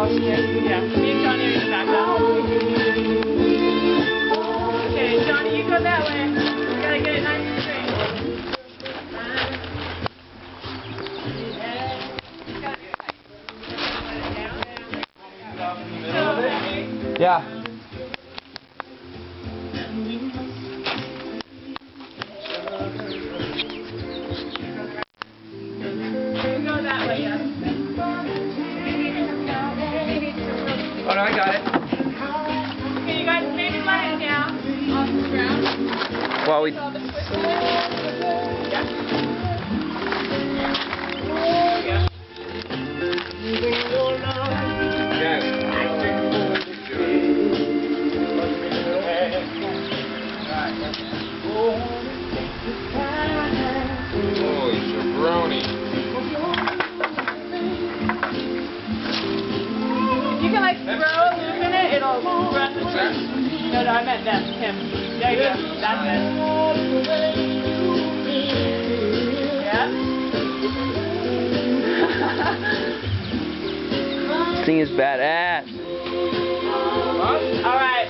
Yeah. Me and Johnny are in the back now. Okay, Johnny, you go that way. You gotta get it nice and straight. Yeah. Go that way, yeah. Oh no, I got it. Okay, you guys maybe let it down off the ground. Well, we. Holy jabroni. You can like throw a loop in it, it'll run the track. No, I meant them, him. There you go. That's it. Yeah? This thing is badass. Alright.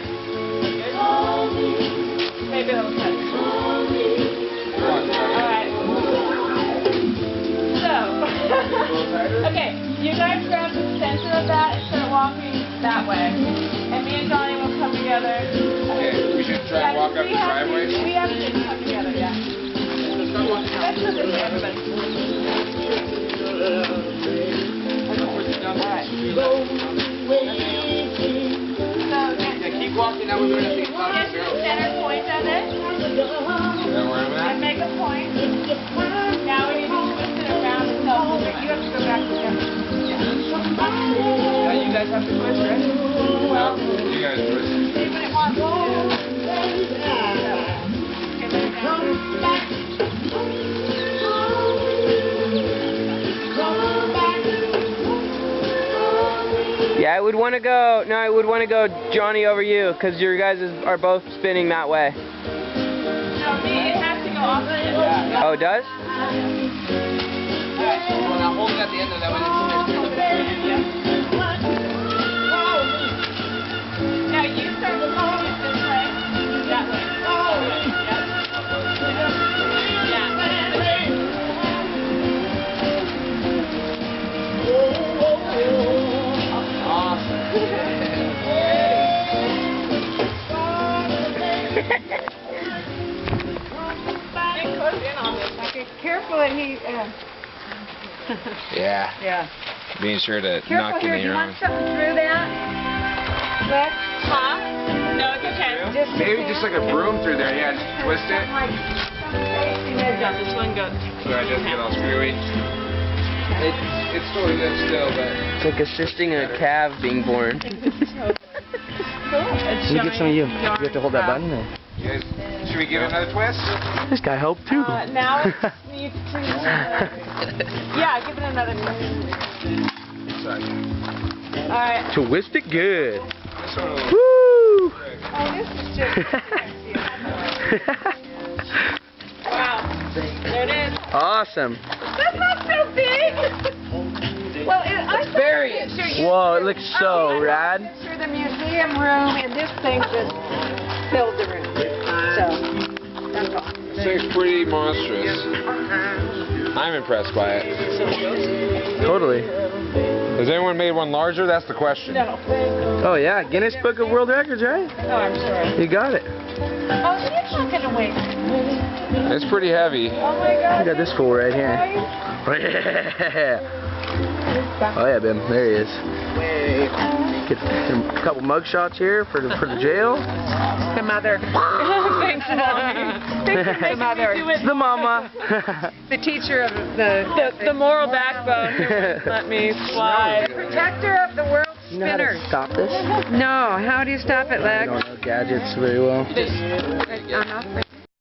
Maybe it'll touch. Alright. So, okay, you guys grab the center of that and start walking that way. And me and Johnny will come together. Okay, we should try and walk up the driveway. We have to come together, yeah. That's for this, everybody. Alright. Yeah, keep walking. Now we're going to see. Get to the center point of it. And make a point. Now we need to twist it around itself. You have to go back together. Yeah, you guys have to twist, right? Well, you guys twist. See what it wants to Yeah, I would want to go. No, I would want to go Johnny over you, because your guys are both spinning that way. No, me, it has to go off the end. Oh, it does? Well, now hold it at the end of that one. Now you start moving it this way. That way. Careful that he. Yeah. Yeah. Being sure to Careful knock in here. the Do you want arm. something through that? What? Huh? No, it's okay. Maybe just like a broom through there. Yeah, just twist it. Yeah, this one goes. So I just get all screwy. It's totally good still, but. It's like assisting a calf being born. Cool. Let me get some of you. You have to hold that button. Or? You guys, should we give it another twist? This guy helped too. Now it needs to. Yeah, give it another twist. Sorry. Alright. Twist it good. This one will Woo! Oh, this is just. Wow. There it is. Awesome. That's not so big. Well, I Very. Whoa, it looks so rad. Picture the museum room, and this thing just filled the room. So, that's all. This thing's pretty monstrous. I'm impressed by it. Totally. Has anyone made one larger? That's the question. No. Oh yeah, Guinness Book of World Records, right? Oh, I'm sorry. You got it. Oh, it's not going to wait. It's pretty heavy. Oh my God. I got this fool right here. Oh yeah, Ben. There he is. Get a couple mug shots here for the jail. The mother. Thanks, Mommy. The mother. It's the mama. The teacher of the moral backbone who wouldn't let me slide. Protector of the world You know how spinner. to stop this? No, how do you stop it, I Lex? don't know gadgets very well. I'm not